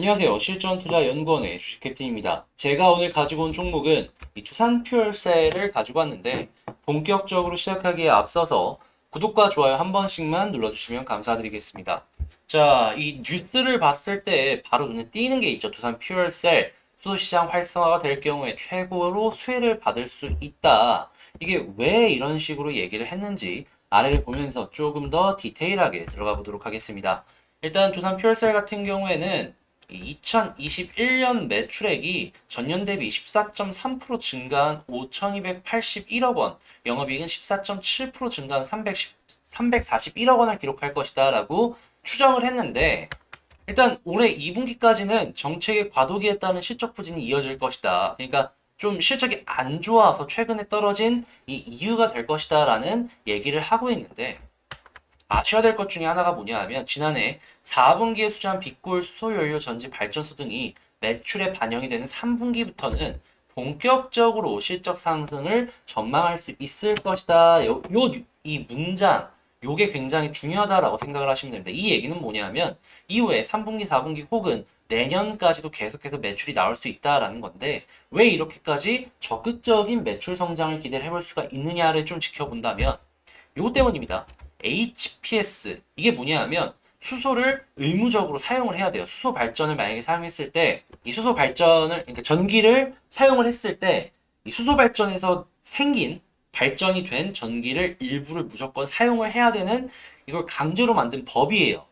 안녕하세요. 실전투자연구원의 주식 캡틴입니다. 제가 오늘 가지고 온 종목은 이 두산퓨얼셀을 가지고 왔는데 본격적으로 시작하기에 앞서서 구독과 좋아요 한 번씩만 눌러주시면 감사드리겠습니다. 자, 이 뉴스를 봤을 때 바로 눈에 띄는 게 있죠. 두산퓨얼셀 수소시장 활성화가 될 경우에 최고로 수혜를 받을 수 있다. 이게 왜 이런 식으로 얘기를 했는지 아래를 보면서 조금 더 디테일하게 들어가 보도록 하겠습니다. 일단 두산퓨얼셀 같은 경우에는 2021년 매출액이 전년 대비 14.3% 증가한 5,281억 원, 영업이익은 14.7% 증가한 341억 원을 기록할 것이다 라고 추정을 했는데, 일단 올해 2분기까지는 정책의 과도기에 따른 실적 부진이 이어질 것이다. 그러니까 좀 실적이 안 좋아서 최근에 떨어진 이 이유가 될 것이다 라는 얘기를 하고 있는데, 아셔야 될 것 중에 하나가 뭐냐 하면 지난해 4분기에 수주한 빅골 수소연료 전지 발전소 등이 매출에 반영이 되는 3분기부터는 본격적으로 실적 상승을 전망할 수 있을 것이다. 이 문장, 요게 굉장히 중요하다라고 생각을 하시면 됩니다. 이 얘기는 뭐냐면 이후에 3분기, 4분기 혹은 내년까지도 계속해서 매출이 나올 수 있다라는 건데 왜 이렇게까지 적극적인 매출 성장을 기대를 해볼 수가 있느냐를 좀 지켜본다면 요것 때문입니다. HPS 이게 뭐냐 하면 수소를 의무적으로 사용을 해야 돼요. 수소 발전을 만약에 사용했을 때 이 수소 발전을 그러니까 전기를 사용을 했을 때 이 수소 발전에서 생긴 발전이 된 전기를 일부를 무조건 사용을 해야 되는 이걸 강제로 만든 법이에요.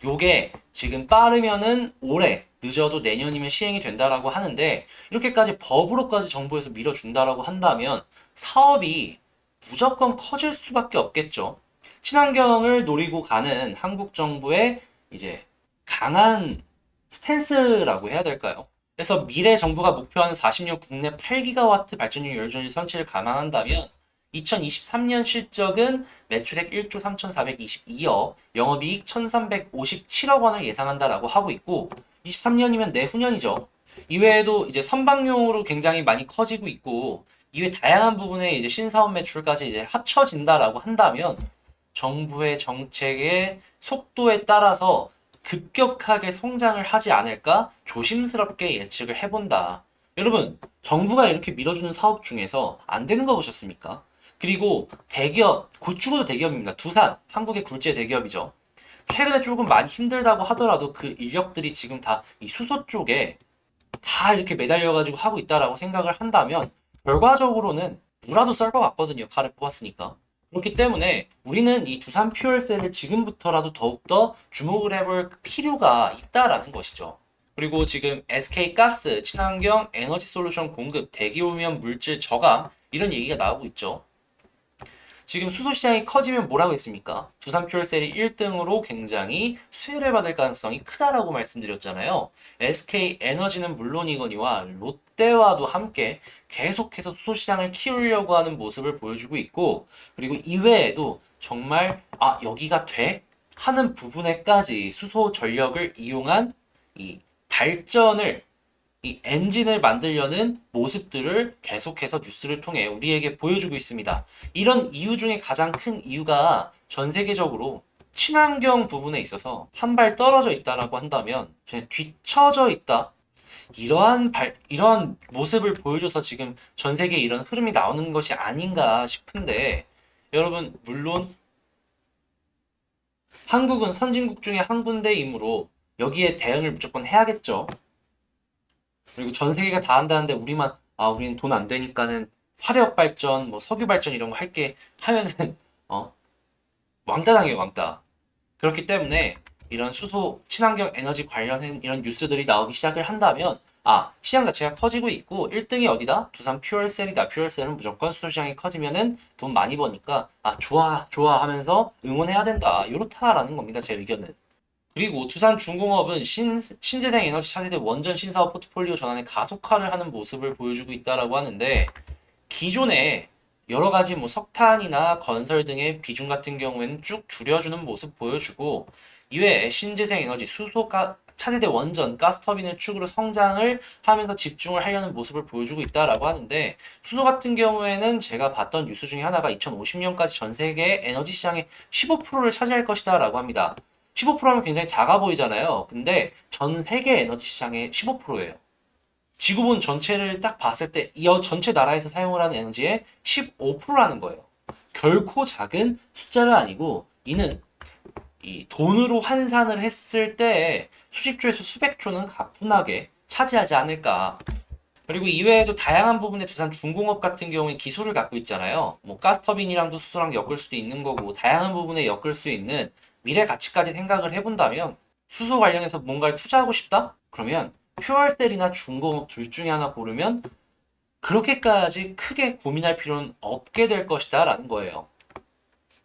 요게 지금 빠르면은 올해 늦어도 내년이면 시행이 된다라고 하는데 이렇게까지 법으로까지 정부에서 밀어준다라고 한다면 사업이 무조건 커질 수밖에 없겠죠. 친환경을 노리고 가는 한국 정부의 이제 강한 스탠스라고 해야 될까요? 그래서 미래 정부가 목표하는 40년 국내 8기가와트 발전용 열전지 설치를 감안한다면 2023년 실적은 매출액 1조 3,422억, 영업이익 1,357억 원을 예상한다라고 하고 있고 23년이면 내후년이죠. 이외에도 이제 선박용으로 굉장히 많이 커지고 있고 이외 다양한 부분의 이제 신사업 매출까지 이제 합쳐진다라고 한다면 정부의 정책의 속도에 따라서 급격하게 성장을 하지 않을까 조심스럽게 예측을 해본다. 여러분, 정부가 이렇게 밀어주는 사업 중에서 안 되는 거 보셨습니까? 그리고 대기업, 곧 죽어도 대기업입니다. 두산, 한국의 굴지의 대기업이죠. 최근에 조금 많이 힘들다고 하더라도 그 인력들이 지금 다 이 수소 쪽에 다 이렇게 매달려가지고 하고 있다라고 생각을 한다면 결과적으로는 무라도 썰 것 같거든요. 칼을 뽑았으니까. 그렇기 때문에 우리는 이 두산 퓨얼셀을 지금부터라도 더욱더 주목을 해볼 필요가 있다라는 것이죠. 그리고 지금 SK가스, 친환경 에너지 솔루션 공급, 대기오염 물질 저감 이런 얘기가 나오고 있죠. 지금 수소 시장이 커지면 뭐라고 했습니까? 두산퓨얼셀이 1등으로 굉장히 수혜를 받을 가능성이 크다라고 말씀드렸잖아요. SK 에너지는 물론이거니와 롯데와도 함께 계속해서 수소 시장을 키우려고 하는 모습을 보여주고 있고, 그리고 이외에도 정말 여기가 돼? 하는 부분에까지 수소 전력을 이용한 이 발전을 이 엔진을 만들려는 모습들을 계속해서 뉴스를 통해 우리에게 보여주고 있습니다. 이런 이유 중에 가장 큰 이유가 전 세계적으로 친환경 부분에 있어서 한 발 떨어져 있다라고 한다면 그냥 뒤처져 있다. 이러한 모습을 보여줘서 지금 전 세계에 이런 흐름이 나오는 것이 아닌가 싶은데 여러분 물론 한국은 선진국 중에 한 군데이므로 여기에 대응을 무조건 해야겠죠. 그리고 전 세계가 다 한다는데 우리는 돈 안 되니까는 화력 발전, 뭐 석유 발전 이런 거 할게 하면은 어 왕따 당해요 왕따. 그렇기 때문에 이런 수소 친환경 에너지 관련된 이런 뉴스들이 나오기 시작을 한다면 시장 자체가 커지고 있고 1등이 어디다? 두산 퓨얼셀이다. 퓨얼셀은 무조건 수소 시장이 커지면은 돈 많이 버니까 좋아 좋아 하면서 응원해야 된다. 이렇다라는 겁니다. 제 의견은. 그리고 두산중공업은 신재생 에너지 차세대 원전 신사업 포트폴리오 전환에 가속화를 하는 모습을 보여주고 있다라고 하는데 기존에 여러 가지 뭐 석탄이나 건설 등의 비중 같은 경우에는 쭉 줄여주는 모습 보여주고 이외에 신재생 에너지 차세대 원전 가스터빈을 축으로 성장을 하면서 집중을 하려는 모습을 보여주고 있다라고 하는데 수소 같은 경우에는 제가 봤던 뉴스 중에 하나가 2050년까지 전 세계 에너지 시장의 15%를 차지할 것이다라고 합니다. 15%하면 굉장히 작아 보이잖아요. 근데 전 세계 에너지 시장의 15%예요. 지구본 전체를 딱 봤을 때 이 전체 나라에서 사용을 하는 에너지의 15%라는 거예요. 결코 작은 숫자가 아니고 이는 이 돈으로 환산을 했을 때 수십 조에서 수백 조는 가뿐하게 차지하지 않을까. 그리고 이외에도 다양한 부분의 두산 중공업 같은 경우에 기술을 갖고 있잖아요. 뭐 가스터빈이랑도 수소랑 엮을 수도 있는 거고 다양한 부분에 엮을 수 있는 미래 가치까지 생각을 해본다면 수소 관련해서 뭔가를 투자하고 싶다? 그러면 퓨얼셀이나 중공업 둘 중에 하나 고르면 그렇게까지 크게 고민할 필요는 없게 될 것이다 라는 거예요.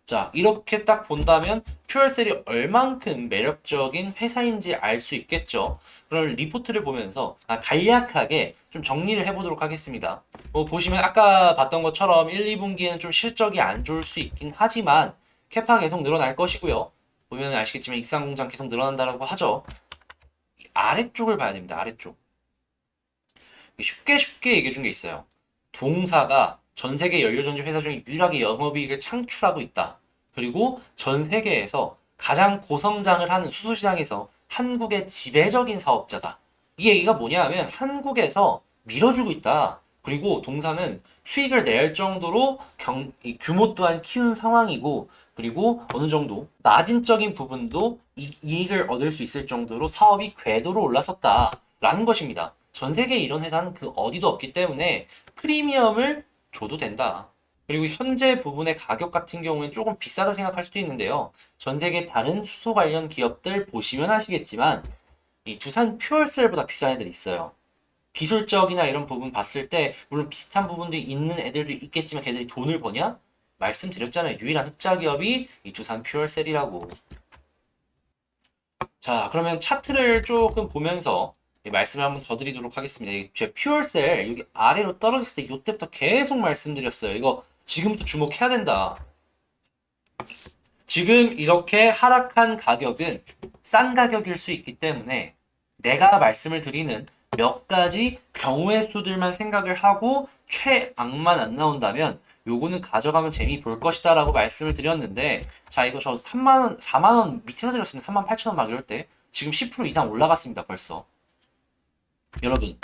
자, 이렇게 딱 본다면 퓨얼셀이 얼만큼 매력적인 회사인지 알 수 있겠죠. 그럼 리포트를 보면서 간략하게 좀 정리를 해보도록 하겠습니다. 보시면 아까 봤던 것처럼 1, 2분기에는 좀 실적이 안 좋을 수 있긴 하지만 캐파 계속 늘어날 것이고요. 보면 아시겠지만 익산공장 계속 늘어난다고 하죠. 아래쪽을 봐야 됩니다. 아래쪽. 쉽게 얘기해 준 게 있어요. 동사가 전 세계 연료전지 회사 중에 유일하게 영업이익을 창출하고 있다. 그리고 전 세계에서 가장 고성장을 하는 수소시장에서 한국의 지배적인 사업자다. 이 얘기가 뭐냐 하면 한국에서 밀어주고 있다. 그리고 동사는 수익을 낼 정도로 이 규모 또한 키운 상황이고, 그리고 어느 정도 마진적인 부분도 이익을 얻을 수 있을 정도로 사업이 궤도로 올라섰다라는 것입니다. 전 세계에 이런 회사는 그 어디도 없기 때문에 프리미엄을 줘도 된다. 그리고 현재 부분의 가격 같은 경우에는 조금 비싸다 생각할 수도 있는데요. 전 세계 다른 수소 관련 기업들 보시면 아시겠지만 이 두산 퓨얼셀보다 비싼 애들이 있어요. 기술적이나 이런 부분 봤을 때 물론 비슷한 부분도 있는 애들도 있겠지만 걔들이 돈을 버냐? 말씀드렸잖아요. 유일한 흑자 기업이 이 두산 퓨얼셀이라고. 자, 그러면 차트를 조금 보면서 말씀을 한번 더 드리도록 하겠습니다. 제 퓨얼셀 여기 아래로 떨어졌을 때 이때부터 계속 말씀드렸어요. 이거 지금부터 주목해야 된다. 지금 이렇게 하락한 가격은 싼 가격일 수 있기 때문에 내가 말씀을 드리는 몇 가지 경우의 수들만 생각을 하고 최악만 안 나온다면 요거는 가져가면 재미 볼 것이다 라고 말씀을 드렸는데, 자, 이거 저 3만원, 4만원 밑에서 드렸습니다. 38,000원 막 이럴 때 지금 10% 이상 올라갔습니다. 벌써. 여러분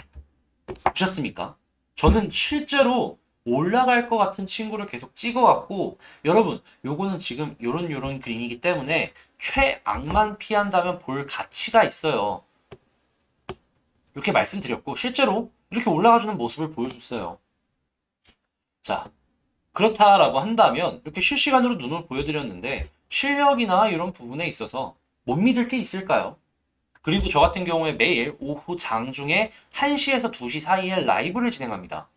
보셨습니까? 저는 실제로 올라갈 것 같은 친구를 계속 찍어갖고, 여러분 요거는 지금 요런 그림이기 때문에 최악만 피한다면 볼 가치가 있어요. 이렇게 말씀드렸고 실제로 이렇게 올라가주는 모습을 보여줬어요. 자, 그렇다라고 한다면 이렇게 실시간으로 눈을 보여드렸는데 실력이나 이런 부분에 있어서 못 믿을 게 있을까요? 그리고 저 같은 경우에 매일 오후 장중에 1시에서 2시 사이에 라이브를 진행합니다.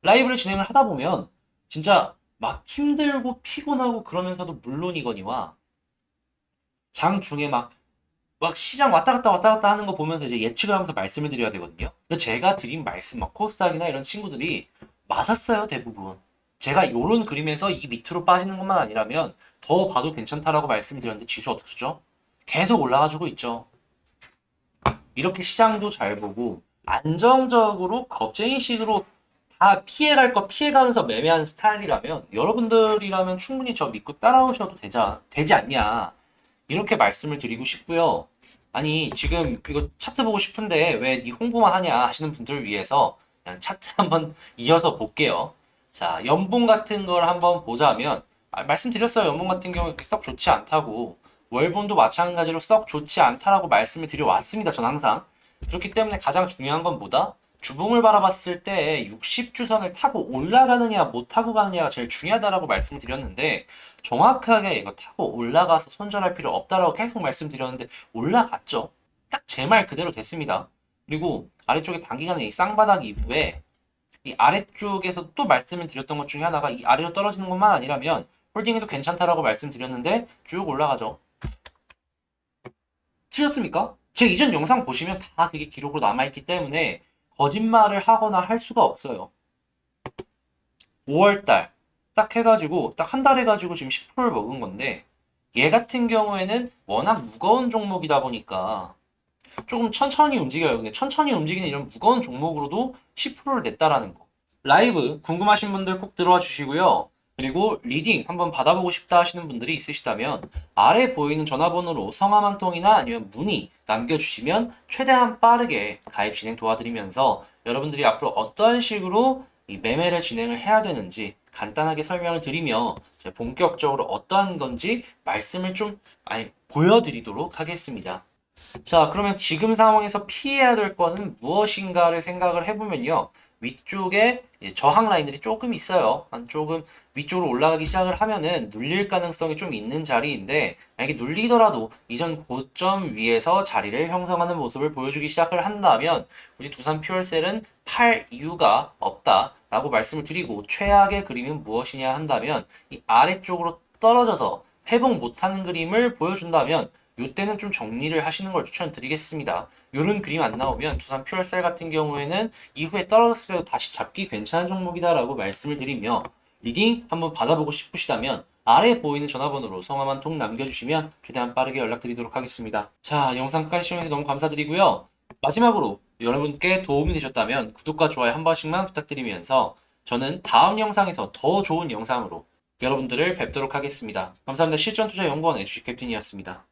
라이브를 진행을 하다 보면 진짜 막 힘들고 피곤하고 그러면서도 물론이거니와 장중에 막 시장 왔다 갔다 하는 거 보면서 이제 예측을 하면서 말씀을 드려야 되거든요. 근데 제가 드린 말씀, 막 코스닥이나 이런 친구들이 맞았어요, 대부분. 제가 요런 그림에서 이 밑으로 빠지는 것만 아니라면 더 봐도 괜찮다라고 말씀드렸는데 지수 어떻게 쓰죠? 계속 올라가지고 있죠. 이렇게 시장도 잘 보고 안정적으로 겁쟁이식으로 다 피해갈 거 피해가면서 매매하는 스타일이라면 여러분들이라면 충분히 저 믿고 따라오셔도 되지 않냐, 이렇게 말씀을 드리고 싶고요. 아니 지금 이거 차트 보고 싶은데 왜 네 홍보만 하냐 하시는 분들을 위해서 그냥 차트 한번 이어서 볼게요. 자, 연봉 같은 걸 한번 보자면 말씀드렸어요. 연봉 같은 경우에 썩 좋지 않다고. 월봉도 마찬가지로 썩 좋지 않다라고 말씀을 드려왔습니다. 전 항상. 그렇기 때문에 가장 중요한 건 뭐다? 주봉을 바라봤을 때 60주선을 타고 올라가느냐 못 타고 가느냐가 제일 중요하다라고 말씀을 드렸는데, 정확하게 이거 타고 올라가서 손절할 필요 없다라고 계속 말씀드렸는데 올라갔죠. 딱 제 말 그대로 됐습니다. 그리고 아래쪽에 단기간에 이 쌍바닥 이후에 이 아래쪽에서 또 말씀을 드렸던 것 중에 하나가 이 아래로 떨어지는 것만 아니라면 홀딩해도 괜찮다라고 말씀드렸는데 쭉 올라가죠. 틀렸습니까? 제 이전 영상 보시면 다 그게 기록으로 남아있기 때문에 거짓말을 하거나 할 수가 없어요. 5월달 딱 해가지고 딱 한 달 해가지고 지금 10%를 먹은 건데, 얘 같은 경우에는 워낙 무거운 종목이다 보니까 조금 천천히 움직여요. 근데 천천히 움직이는 이런 무거운 종목으로도 10%를 냈다라는 거. 라이브 궁금하신 분들 꼭 들어와 주시고요. 그리고 리딩 한번 받아보고 싶다 하시는 분들이 있으시다면 아래 보이는 전화번호로 성함 한 통이나 아니면 문의 남겨주시면 최대한 빠르게 가입 진행 도와드리면서 여러분들이 앞으로 어떤 식으로 이 매매를 진행을 해야 되는지 간단하게 설명을 드리며 제가 본격적으로 어떠한 건지 말씀을 좀 보여드리도록 하겠습니다. 자, 그러면 지금 상황에서 피해야 될 것은 무엇인가를 생각을 해보면요. 위쪽에 이제 저항 라인들이 조금 있어요. 한 조금 위쪽으로 올라가기 시작을 하면은 눌릴 가능성이 좀 있는 자리인데, 만약에 눌리더라도 이전 고점 위에서 자리를 형성하는 모습을 보여주기 시작을 한다면, 굳이 두산 퓨얼셀은 팔 이유가 없다라고 말씀을 드리고, 최악의 그림은 무엇이냐 한다면, 이 아래쪽으로 떨어져서 회복 못하는 그림을 보여준다면, 요때는 좀 정리를 하시는 걸 추천드리겠습니다. 요런 그림 안 나오면 두산 퓨얼셀 같은 경우에는 이후에 떨어졌을 때도 다시 잡기 괜찮은 종목이다라고 말씀을 드리며 리딩 한번 받아보고 싶으시다면 아래에 보이는 전화번호로 성함 한 통 남겨주시면 최대한 빠르게 연락드리도록 하겠습니다. 자, 영상까지 시청해주셔서 너무 감사드리고요. 마지막으로 여러분께 도움이 되셨다면 구독과 좋아요 한 번씩만 부탁드리면서 저는 다음 영상에서 더 좋은 영상으로 여러분들을 뵙도록 하겠습니다. 감사합니다. 실전투자연구원의 주식캡틴이었습니다.